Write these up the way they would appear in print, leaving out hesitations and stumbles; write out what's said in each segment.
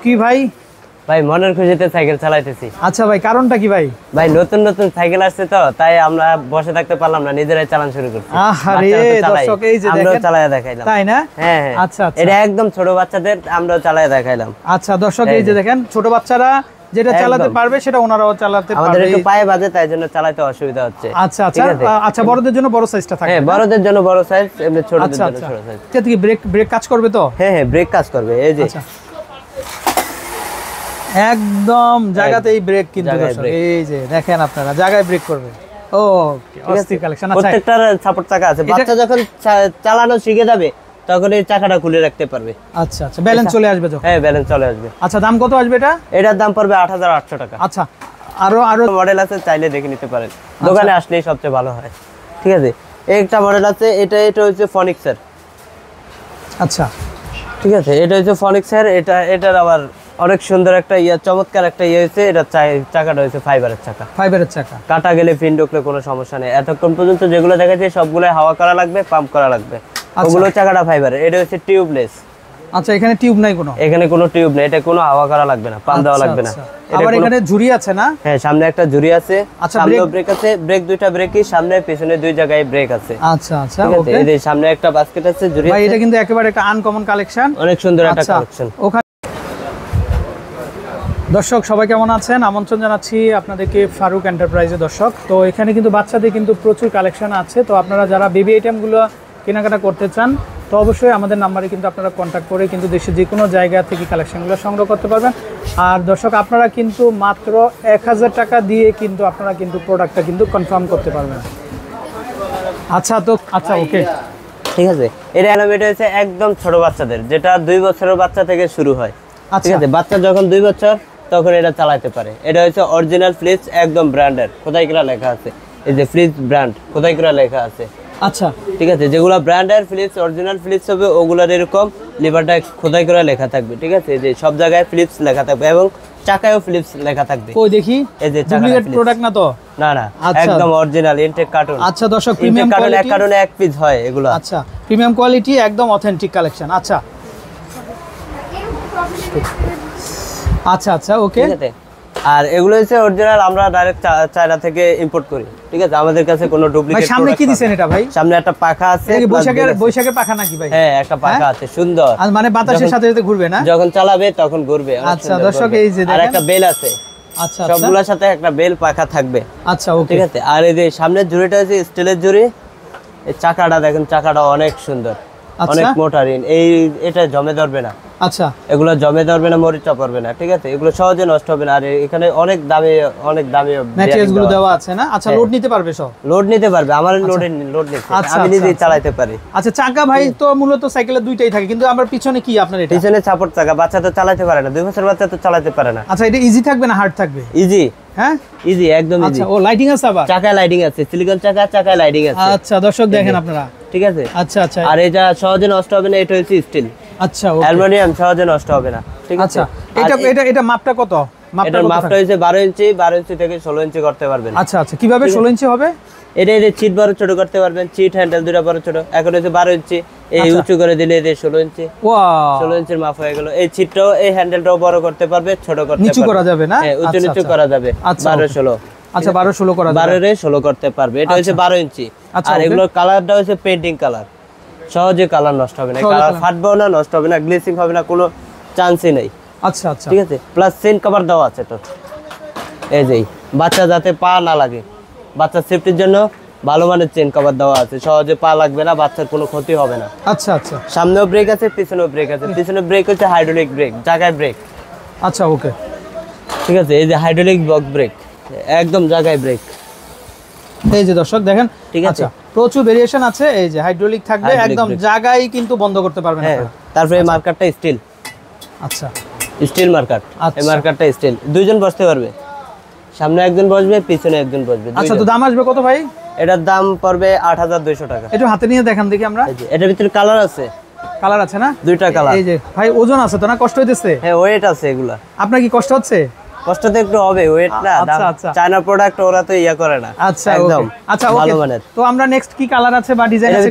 কি ভাই? ভাই মনের খুশিতে সাইকেল চালাইতেছি। আচ্ছা ভাই, কারণটা কি ভাই? ভাই নতুন নতুন সাইকেল আসছে তো, তাই আমরা বসে থাকতে পারলাম না, নিজেরাই চালান শুরু করছি। আরে দর্শক এই যে দেখেন, আমরাও চালায়া দেখাইলাম। তাই না? হ্যাঁ হ্যাঁ। আচ্ছা আচ্ছা, এটা একদম ছোট বাচ্চাদের আমরাও চালায়া দেখাইলাম। আচ্ছা দর্শক এই যে দেখেন, ছোট বাচ্চারা যেটা চালাতে পারবে সেটা ওনারাও চালাতে পারবে। আমাদের একটু পায়ে বাজে, তাই জন্য চালাতে অসুবিধা হচ্ছে। আচ্ছা আচ্ছা আচ্ছা, বড়দের জন্য বড় সাইজটা থাকে? হ্যাঁ, বড়দের জন্য বড় সাইজ, এমনি ছোটদের জন্য ছোট সাইজ। এটা কি ব্রেক কাজ করবে তো? হ্যাঁ হ্যাঁ, ব্রেক কাজ করবে। এই যে একদম জায়গাতেই ব্রেক, কিন্তু দর্শক এই যে দেখেন আপনারা, জায়গায় ব্রেক করবে। ওকে, অস্থির কালেকশন। আচ্ছা, প্রত্যেকটার সাপোর্ট চাকা আছে। বাচ্চা যখন চালানো শিখে যাবে তখন এই চাকাটা খুলে রাখতে পারবে। আচ্ছা আচ্ছা, ব্যালেন্স চলে আসবে যখন? হ্যাঁ, ব্যালেন্স চলে আসবে। আচ্ছা, দাম কত আসবে এটা? এটার দাম পড়বে 8800 টাকা। আচ্ছা, আরো মডেল আছে, চাইলে দেখে নিতে পারেন, দোকানে আসলেই সবচেয়ে ভালো হয়। ঠিক আছে, একটা মডেল আছে, এটা হচ্ছে ফনিক্সের। আচ্ছা, ঠিক আছে, এটা হচ্ছে ফনিক্সের। এটার আবার অনেক সুন্দর একটা চমৎকার একটা হয়েছে। এটা চাকাটা হয়েছে ফাইবারের চাকা। কাটা গেলে পিন ঢুকলে কোনো সমস্যা নেই। এতক্ষণ পর্যন্ত যেগুলো দেখাচ্ছে সবগুলো হাওয়া করা লাগবে, পাম্প করা লাগবে। ওগুলো চাকাটা ফাইবারের। এটা হচ্ছে টিউবলেস। আচ্ছা, এখানে টিউব নাই কোনো? এখানে কোনো টিউব নেই, এটা কোনো হাওয়া করা লাগবে না, পাম্প দেওয়া লাগবে না। আবার এখানে ঝুরি আছে না? হ্যাঁ, সামনে একটা ঝুরি আছে। আচ্ছা, ব্রেক আছে, ব্রেক দুইটা ব্রেকই, সামনে পিছনে দুই জায়গায় ব্রেক আছে। আচ্ছা আচ্ছা, ওকে। এই যে সামনে একটা বাস্কেট আছে, ঝুরি ভাই আছে। এটা কিন্তু একেবারে একটা আনকমন কালেকশন, অনেক সুন্দর একটা কালেকশন। দর্শক সবাই কেমন আছেন? আমন্ত্রণ জানাচ্ছি আপনাদেরকে ফারুক এন্টারপ্রাইজে। দর্শক, তো এখানে কিন্তু বাচ্চাদের কিন্তু প্রচুর কালেকশন আছে। তো আপনারা যারা বেবি আইটেমগুলো কেনাকাটা করতে চান, তো অবশ্যই আমাদের নাম্বারে কিন্তু আপনারা কন্ট্যাক্ট করে কিন্তু দেশের যে কোনো জায়গা থেকে কালেকশনগুলো সংগ্রহ করতে পারবেন। আর দর্শক, আপনারা কিন্তু মাত্র 1000 টাকা দিয়ে কিন্তু আপনারা কিন্তু প্রোডাক্টটা কিন্তু কনফার্ম করতে পারবেন। আচ্ছা, তো আচ্ছা, ওকে, ঠিক আছে। এটা হচ্ছে একদম ছোট বাচ্চাদের, যেটা 2 বছরের বাচ্চা থেকে শুরু হয়। ঠিক আছে, বাচ্চা যখন 2 বছর তখন এটা চালাতে পারে। এটা হচ্ছে অরিজিনাল ফ্লিপস, একদম ব্র্যান্ডের, খোদাই করা লেখা আছে। এই যে ফ্লিপস ব্র্যান্ড, খোদাই করা লেখা আছে। আচ্ছা, ঠিক আছে, যেগুলো ব্র্যান্ডের ফ্লিপস, অরিজিনাল ফ্লিপস হবে, ওগুলোর এরকম লিভারটা খোদাই করে লেখা থাকবে। ঠিক আছে, যে সব জায়গায় ফ্লিপস লেখা থাকবে এবং চাকায়ও ফ্লিপস লেখা থাকবে। ওই দেখি, এই যে ডুপ্লিকেট প্রোডাক্ট না তো? না না, একদম অরিজিনাল ইনটেক কার্টুন। আচ্ছা দর্শক, প্রিমিয়াম কোয়ালিটি, এক কার্টুনে এক পিস হয় এগুলো। আচ্ছা, প্রিমিয়াম কোয়ালিটি, একদম অথেন্টিক কালেকশন। আচ্ছা আচ্ছা আচ্ছা, ওকে। ঠিক আছে, আর এগুলো হচ্ছে অরিজিনাল, আমরা ডাইরেক্ট চায়না থেকে ইম্পোর্ট করি। ঠিক আছে, আমাদের কাছে কোনো ডুপ্লিকেট। ভাই সামনে কি দিবেন এটা? ভাই সামনে একটা পাখা আছে। এই বৈশাখের পাখা নাকি ভাই? হ্যাঁ, একটা পাখা আছে, সুন্দর। আর মানে বাতাসের সাথে সাথে ঘুরবে না? যখন চালাবে তখন ঘুরবে। আচ্ছা দর্শক, এই যে আর একটা বেল আছে। আচ্ছা, সবগুলোর সাথে একটা বেল পাখা থাকবে। আচ্ছা, ওকে। ঠিক আছে, আর এই যে সামনের ঝুড়িটা আছে স্টিলের ঝুড়ি। এই চাকাটা দেখেন, চাকাটা অনেক সুন্দর, অনেক মোটারিন। এটা জমে ধরবে না। আচ্ছা, এগুলো জমে ধরবে না, মরিচা পড়বে না। ঠিক আছে, এগুলো সহজে নষ্ট হবে না। আর এখানে অনেক দামি ম্যাটেরিয়ালস গুলো দেওয়া আছে না? আচ্ছা, লোড নিতে পারবে সব? লোড নিতে পারবে, আমার লোড নিতে, আমি নিজেই চালাতে পারি। আচ্ছা, চাকা ভাই তো মূলত সাইকেলে দুইটাই থাকে, কিন্তু আমার পিছনে কি আপনার? এটা পিছনে সাপোর্ট চাকা। বাচ্চা তো চালাতে পারে না, 2 বছর বাচ্চা তো চালাতে পারে না। আচ্ছা, এটা ইজি থাকবে না হার্ড থাকবে? ইজি। হ্যাঁ, ইজি, একদম ইজি। আচ্ছা, ও লাইটিং আছে আবার? চাকায় লাইটিং আছে, সিলিকন চাকা, চাকায় লাইটিং আছে। আচ্ছা দর্শক, দেখেন আপনারা। ঠিক আছে, আচ্ছা আচ্ছা। আর এটা সহজে নষ্ট হবে না, এটা হচ্ছে স্টিল। আচ্ছা, অ্যালুমিনিয়াম, সহজে নষ্ট হবে না। ঠিক আছে, এটা মাপটা কত? এটার মাপটা হচ্ছে 12 ইঞ্চি। 12 ইঞ্চি থেকে 16 ইঞ্চি করতে পারবেন। আচ্ছা আচ্ছা, কিভাবে 16 ইঞ্চি হবে? এটা চিট বড় ছোট করতে পারবেন, চিট হ্যান্ডেল দুটো বড় ছোট। এখন হচ্ছে 12 ইঞ্চি, এই উঁচু করে দিলে এই 16 ইঞ্চি। ওয়াও, 16 ইঞ্চির মাপ হয়ে গেল। এই চিটটাও, এই হ্যান্ডেলটাও বড় করতে পারবে, ছোট করতে পারবে, নিচু করা যাবে না? হ্যাঁ, উঁচু নিচু করা যাবে। 12 16। আচ্ছা, 12 16 করা যাবে, 12 রে 16 করতে পারবে। এটা হচ্ছে 12 ইঞ্চি। আর এগুলোর কালারটা হচ্ছে পেইন্টিং কালার, সহজে কালার নষ্ট হবে না, কালার ফাটবেও না, নষ্ট হবে না, গ্লেসিং হবে না, কোনো চান্সই নেই। আচ্ছা আচ্ছা, ঠিক আছে, প্লাস চেইন কভার দেওয়া আছে তো। এই যে বাচ্চা যাতে পা না লাগে, বাচ্চার সেফটির জন্য ভালো মানের চেইন কভার দেওয়া আছে, সহজে পা লাগবে না, বাচ্চার কোনো ক্ষতি হবে না। আচ্ছা আচ্ছা, সামনেও ব্রেক আছে, পিছনেও ব্রেক আছে। পিছনে ব্রেক হচ্ছে হাইড্রোলিক ব্রেক, জায়গায় ব্রেক। আচ্ছা, ওকে, ঠিক আছে, এই যে হাইড্রোলিক বক্স ব্রেক, একদম জায়গায় ব্রেক। এই যে দর্শক দেখেন, ঠিক আছে, প্রচুর ভেরিয়েশন আছে। এই যে হাইড্রোলিক থাকবে, একদম জায়গায় কিন্তু বন্ধ করতে পারবেন আপনারা। তারপরে এই মার্কারটা স্টিল। আচ্ছা, স্টিল মার্কার। এই মার্কারটা স্টিল, দুইজন বসতে পারবে, সামনে একজন বসবে, পিছনে একজন বসবে। আচ্ছা, তো দাম আসবে কত ভাই? এটার দাম পড়বে 8200 টাকা। একটু হাতে নিয়ে দেখান দেখি আমরা। এটার ভিতরে কালার আছে। কালার আছে না? দুইটা কালার। এই যে ভাই, ওজন আছে তো না? কষ্ট হইতেছে? হ্যাঁ, ওয়েট আছে এগুলা। আপনার কি কষ্ট হচ্ছে? কষ্ট তো একটু হবে, ওয়েট না। চায়না প্রোডাক্ট, ওরা তো ইয়া করে না। আচ্ছা, একদম। আচ্ছা, ভালো মানের। তো আমরা নেক্সট কি কালার আছে বা ডিজাইন আছে?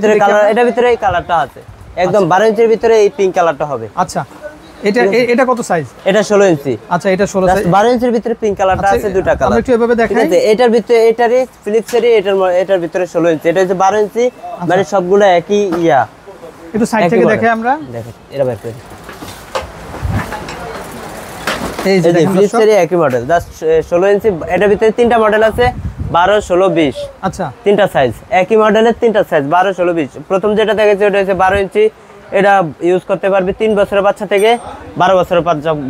এটার ভিতরে এই কালারটা আছে, একদম 12 ইঞ্চির ভিতরে এই পিঙ্ক কালারটা হবে। আচ্ছা, এটা কত সাইজ? এটা 16 ইঞ্চি। আচ্ছা এটা 16 সাইজ। 12 ইঞ্চির ভিতরে পিঙ্ক কালারটা আছে, দুটো কালার। আমরা একটু এভাবে দেখাই। ঠিক আছে, এটার ভিতরে এটারই ফিলিপসেরই এটার ভিতরে 16 ইঞ্চি। এটা হচ্ছে 12 ইঞ্চি, মানে সবগুলো একই ইয়া। একটু সাইড থেকে দেখাই আমরা। দেখেন এটা বের করে। এই যে ফিলিপসেরই একই মডেল, জাস্ট 16 ইঞ্চি। এটার ভিতরে তিনটা মডেল আছে, 12, 16, 20। আচ্ছা, তিনটা সাইজ, একই মডেলের তিনটা সাইজ, 12, 16, 20। প্রথম যেটা দেখেছি ওটা হচ্ছে 12 ইঞ্চি। এটা ইউজ করতে পারবে 3 বছরের বাচ্চা থেকে 12 বছরের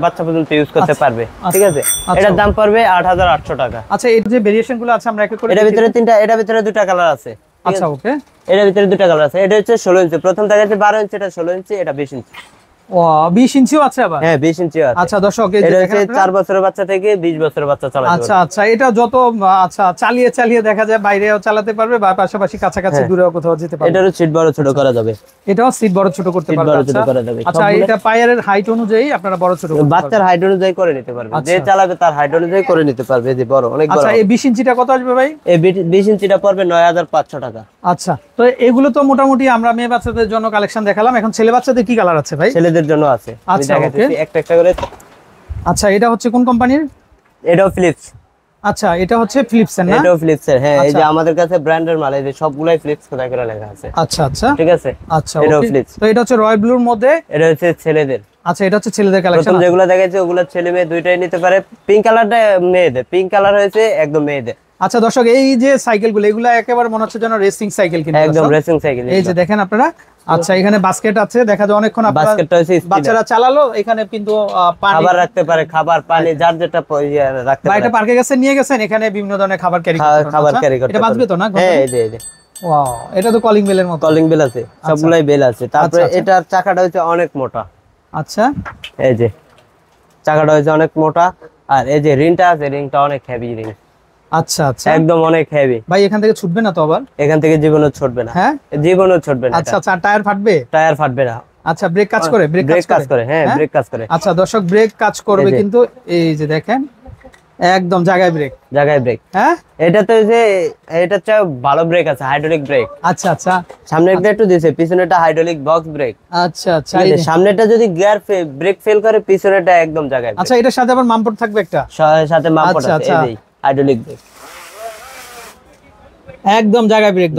বাচ্চা পর্যন্ত ইউজ করতে পারবে। ঠিক আছে, এটার দাম পড়বে 8800 টাকা। আচ্ছা, এই যে ভেরিয়েশন গুলো আছে আমরা এক এক করে। এটার ভিতরে তিনটা, এটার ভিতরে দুটো কালার আছে। আচ্ছা, ওকে। এটার ভিতরে দুটো কালার আছে। এটা হচ্ছে 16 ইঞ্চি, প্রথম দেখাচ্ছে 12 ইঞ্চি, এটা 16 ইঞ্চি, এটা 20 ইঞ্চি। ও 20 ইঞ্চিও আছে আবার? হ্যাঁ 20 ইঞ্চিও আছে। আচ্ছা দর্শক, এই যে এটা দেখেন হচ্ছে 4 বছরের বাচ্চা থেকে 20 বছরের বাচ্চা চালাতে পারবে। আচ্ছা আচ্ছা, এটা যত আচ্ছা চালিয়ে দেখা যায় বাইরেও চালাতে পারবে বা পাশাপাশি কাছাকাছি দূরেও কোথাও যেতে পারবে। এটারও সিট বড় ছোট করা যাবে। এটাও সিট বড় ছোট করতে পারবে। আচ্ছা, এটা পায়ের হাইট অনুযায়ী আপনারা বড় ছোট করতে পারবেন। বাচ্চার হাইট অনুযায়ী করে নিতে পারবে, যে চালাবে তার হাইট অনুযায়ী করে নিতে পারবে। এই যে বড়, অনেক বড়। আচ্ছা, এই 20 ইঞ্চিটা কত আসবে ভাই? এই 20 ইঞ্চিটা পড়বে 9500 টাকা। আচ্ছা, তো এগুলো তো মোটামুটি আমরা মেয়ে বাচ্চাদের জন্য কালেকশন দেখালাম। এখন ছেলে বাচ্চাদের কি কালার আছে ভাই? ছেলেদের জন্য আছে, আমি দেখাচ্ছি একটা একটা করে। আচ্ছা, এটা হচ্ছে কোন কোম্পানির? এটাও ফিলিপস। আচ্ছা, এটা হচ্ছে ফিলিপস এর না? এটাও ফিলিপস এর। হ্যাঁ, এই যে আমাদের কাছে ব্র্যান্ডের মাল, এই যে সবগুলাই ফিলিপস কোথায় করে লেখা আছে। আচ্ছা আচ্ছা, ঠিক আছে। আচ্ছা, এটাও ফিলিপস। তো এটা হচ্ছে রয়্যাল ব্লুর মধ্যে। এটা হচ্ছে ছেলেদের। আচ্ছা, এটা হচ্ছে ছেলেদের কালেকশন। প্রথম যেগুলো দেখাচ্ছি ওগুলো ছেলে মেয়ে দুইটাই নিতে পারে। পিঙ্ক কালারটা মেয়েদের, পিঙ্ক কালার হয়েছে একদম মেয়েদের। আচ্ছা দর্শক, এই যে সাইকেলগুলো এগুলো একেবারে মনে হচ্ছে যেন রেসিং সাইকেল কিনা। একদম রেসিং সাইকেল। এই যে দেখেন আপনারা। আচ্ছা, এখানে বাস্কেট আছে, দেখা যায় অনেকক্ষণ আপনারা বাস্কেটটা হচ্ছে বাচ্চারা চালালো, এখানে কিন্তু পানি খাবার রাখতে পারে, খাবার পানি যার যেটা রাখতে পারে। এটা পার্কে গেছে নিয়ে গেছেন, এখানে বিভিন্ন ধরনের খাবার ক্যারি করতে। এটা বাজবে তো না? হ্যাঁ, এই যে ওয়াও, এটা তো কলিং বেলের মতো। কলিং বেল আছে, সবগুলাই বেল আছে। তারপরে এটার চাকাটা হচ্ছে অনেক মোটা। আচ্ছা, এই যে চাকাটা হচ্ছে অনেক মোটা, আর এই যে রিংটা আছে, রিংটা অনেক হেভি রিং। আচ্ছা আচ্ছা, একদম অনেক হেভি। ভাই এখান থেকে ছুটবে না তো আবার? এখান থেকে জীবনও ছুটবে না। হ্যাঁ, জীবনও ছুটবে না। আচ্ছা আচ্ছা, টায়ার ফাটবে? টায়ার ফাটবে না। আচ্ছা, ব্রেক কাজ করে? ব্রেক কাজ করে। হ্যাঁ, ব্রেক কাজ করে। আচ্ছা দর্শক, ব্রেক কাজ করবে কিন্তু। এই যে দেখেন, একদম জায়গায় ব্রেক। হ্যাঁ, এটা তো যে এটা চাই ভালো ব্রেক আছে, হাইড্রোলিক ব্রেক। আচ্ছা আচ্ছা, সামনেরটা একটু দিয়েছে, পিছনেরটা হাইড্রোলিক বক্স ব্রেক। আচ্ছা আচ্ছা, সামনেরটা যদি গিয়ার ব্রেক ফেল করে, পিছনেরটা একদম জায়গায়। আচ্ছা, এটার সাথে আবার মামপট থাকবে একটা? সাথে মামপট আছে, এই যে হাইড্রোলিক ব্রেক, একদম জায়গায় ব্রেক।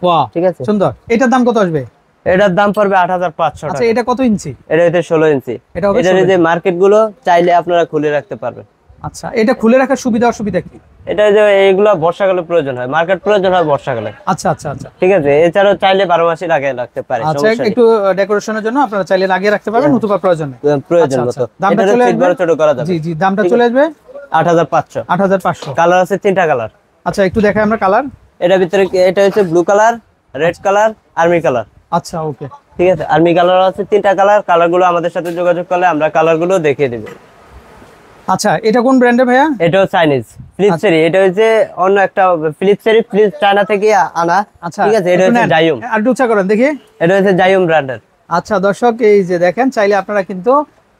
বাহ, ঠিক আছে, সুন্দর। এটার দাম কত আসবে? এটার দাম পড়বে 8500 টাকা। আচ্ছা, এটা কত ইঞ্চি? এটা হচ্ছে 16 ইঞ্চি। এটার যে মার্কেট গুলো চাইলে আপনারা খুলে রাখতে পারবেন। আচ্ছা, এটা খুলে রাখার সুবিধা অসুবিধা কি? এটা যে এইগুলা বর্ষাকালে প্রয়োজন হয়, মার্কেট প্রয়োজন হয় বর্ষাকালে। আচ্ছা আচ্ছা আচ্ছা, ঠিক আছে। এছাড়াও চাইলে 12 মাসই লাগিয়ে রাখতে পারে। আচ্ছা, একটু ডেকোরেশনের জন্য আপনারা চাইলে লাগিয়ে রাখতে পারবেন, নতুবা প্রয়োজন মতো। দামটা চলে আসবে, ছোট করা যাবে। জি জি, দামটা চলে আসবে 8500। 8500। কালার আছে 3টা কালার। আচ্ছা, একটু দেখাই আমরা কালার। এটার ভিতরে এটা হচ্ছে blue colour, red colour, army colour. আচ্ছা, ওকে, ঠিক আছে। আর্মি কালার আছে 3টা কালার। কালারগুলো আমাদের সাথে যোগাযোগ করলে আমরা কালারগুলো দেখিয়ে দেব। আচ্ছা, এটা কোন ব্র্যান্ডের ভাইয়া? এটাও চাইনিজ ফিলিপসের। এটা হচ্ছে অন্য একটা ফিলিপসের, ফিলিপস চায়না থেকে আনা। আচ্ছা, ঠিক আছে। এটা হচ্ছে জাইয়ুম। আর উঁচা করেন দেখি। এটা হচ্ছে জাইয়ুম ব্র্যান্ডের। আচ্ছা দর্শক, এই যে দেখেন, চাইলে আপনারা কিন্তু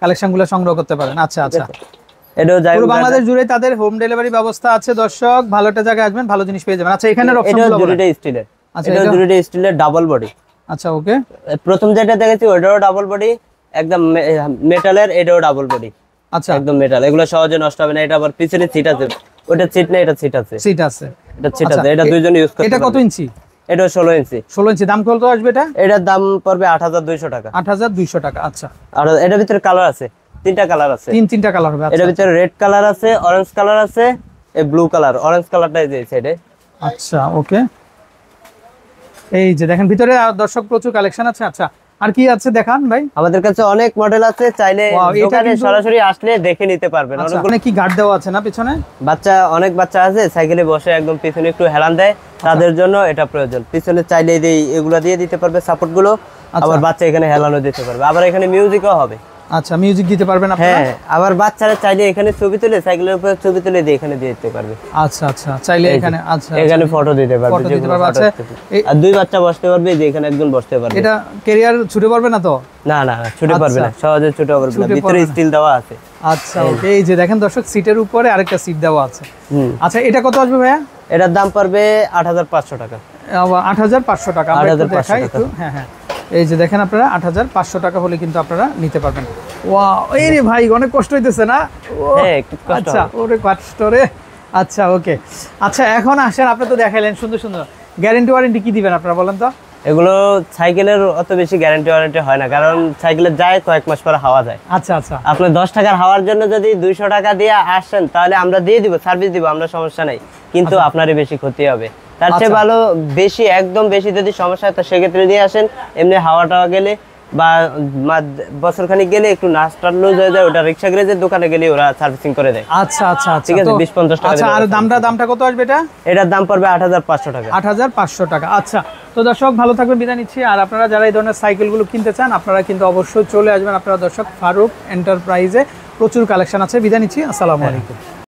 কালেকশনগুলো সংগ্রহ করতে পারেন। আচ্ছা আচ্ছা, এটাও জাইয়ুম। পুরো বাংলাদেশ জুড়ে তাদের হোম ডেলিভারি ব্যবস্থা আছে। দর্শক, ভালো একটা জায়গায় আসবেন, ভালো জিনিস পেয়ে যাবেন। আচ্ছা, এখানে অপশনগুলো দুটোটা স্টিলের। আচ্ছা, এটা দুটোটা স্টিলের, ডাবল বডি। আচ্ছা, ওকে। প্রথম যেটা দেখেছি ওটাও ডাবল বডি, একদম মেটালের। এটাও ডাবল বডি। আচ্ছা, একদম মেটাল। এগুলো সহজে নষ্ট হবে না। এটা আবার পিছনে সিট আছে, ওটা সিট না, এটা সিট আছে। সিট আছে, এটা সিট আছে। এটা দুইজন ইউজ করতে পারবে। এটা কত ইঞ্চি? এটা 16 ইঞ্চি। 16 ইঞ্চি। দাম কত আসবে এটা? এটার দাম পড়বে 8200 টাকা। 8200 টাকা। আচ্ছা, আর এটার ভিতরে কালার আছে, 3টা কালার আছে। তিনটা কালার হবে। এটার ভিতরে রেড কালার আছে, অরেঞ্জ কালার আছে, এই ব্লু কালার। অরেঞ্জ কালারটা এই যে সাইডে। আচ্ছা, ওকে। এই যে দেখেন, ভিতরে দর্শক প্রচুর কালেকশন আছে। আচ্ছা, আর কি আছে দেখান ভাই। আমাদের কাছে অনেক মডেল আছে, চাইলে দোকানে সরাসরি আসলে দেখে নিতে পারবেন। অনেকগুলো কি গার্ড দেওয়া আছে না পিছনে? অনেক বাচ্চা আছে সাইকেলে বসে একদম পিছনে একটু হেলান দেয়, তাদের জন্য এটা প্রয়োজন। পিছনে চাইলে এগুলা দিয়ে দিতে পারবে, সাপোর্ট গুলো। আবার বাচ্চা এখানে হেলানো দিতে পারবে, আবার এখানে মিউজিকও হবে। আচ্ছা, মিউজিক দিতে পারবেন আপনারা? হ্যাঁ, আবার বাচ্চারা চাইলে এখানে ছবি তুলে, সাইকেলের উপরে ছবি তুলে দিয়ে এখানে দিয়ে দিতে পারবে। আচ্ছা আচ্ছা, চাইলে এখানে। আচ্ছা, এখানে ফটো দিতে পারবে, আচ্ছা, আর দুই বাচ্চা বসতে পারবে, যে এখানে একজন বসতে পারবে। এটা ক্যারিয়ার ছুটে পারবে না তো? না না, ছুটে পারবে না, সহজে ছুটে পারবে না। ভিতরে স্টিল দেওয়া আছে। আচ্ছা, ওকে। এই যে দেখেন দর্শক, সিটের উপরে আরেকটা সিট দেওয়া আছে। আচ্ছা, এটা কত আসবে ভাইয়া? এটার দাম পড়বে 8500 টাকা। 8500 টাকা। আমরা একটু দেখাই একটু। হ্যাঁ হ্যাঁ, এই যে দেখেন আপনারা 8500 টাকা হলে কিন্তু আপনারা নিতে পারবেন। ওয়াও, এই রে ভাই অনেক কষ্ট হইতেছে না? হ্যাঁ, একটু কষ্ট আচ্ছা, ওরে কষ্ট রে। আচ্ছা, ওকে। আচ্ছা, এখন আসেন, আপনি তো দেখাইলেন সুন্দর সুন্দর, গ্যারান্টি ওয়ারেন্টি কি দিবেন আপনারা বলেন তো? এগুলো সাইকেলের অত বেশি গ্যারান্টি ওয়ারেন্টি হয় না, কারণ সাইকেলে যায় কয়েক মাস পরে হাওয়া যায়। আচ্ছা আচ্ছা, আপনি 10 টাকার হাওয়ার জন্য যদি 200 টাকা দিয়ে আসেন তাহলে আমরা দিয়ে দিব, সার্ভিস দিব, আমরা সমস্যা নেই, কিন্তু আপনারই বেশি ক্ষতি হবে। তার চেয়ে ভালো বেশি, একদম বেশি যদি সমস্যা হয় তো সেক্ষেত্রে দিয়ে আসেন। এমনি হাওয়া টাওয়া গেলে বা বছর খানিক গেলে একটু নাস্তা লুজ হয়ে যায়, ওটা রিক্সা গ্যারেজের দোকানে গেলে ওরা সার্ভিসিং করে দেয়। আচ্ছা আচ্ছা, ঠিক আছে, 20-50 টাকা। আচ্ছা, আর দামটা কত আসবে এটা? এটার দাম পড়বে 8500 টাকা। 8500 টাকা। আচ্ছা, তো দর্শক ভালো থাকবেন, বিদায় নিচ্ছি। আর আপনারা যারা এই ধরনের সাইকেলগুলো কিনতে চান আপনারা কিন্তু অবশ্যই চলে আসবেন আপনারা দর্শক ফারুক এন্টারপ্রাইজে, প্রচুর কালেকশন আছে। বিদায় নিচ্ছি, আসসালামু আলাইকুম।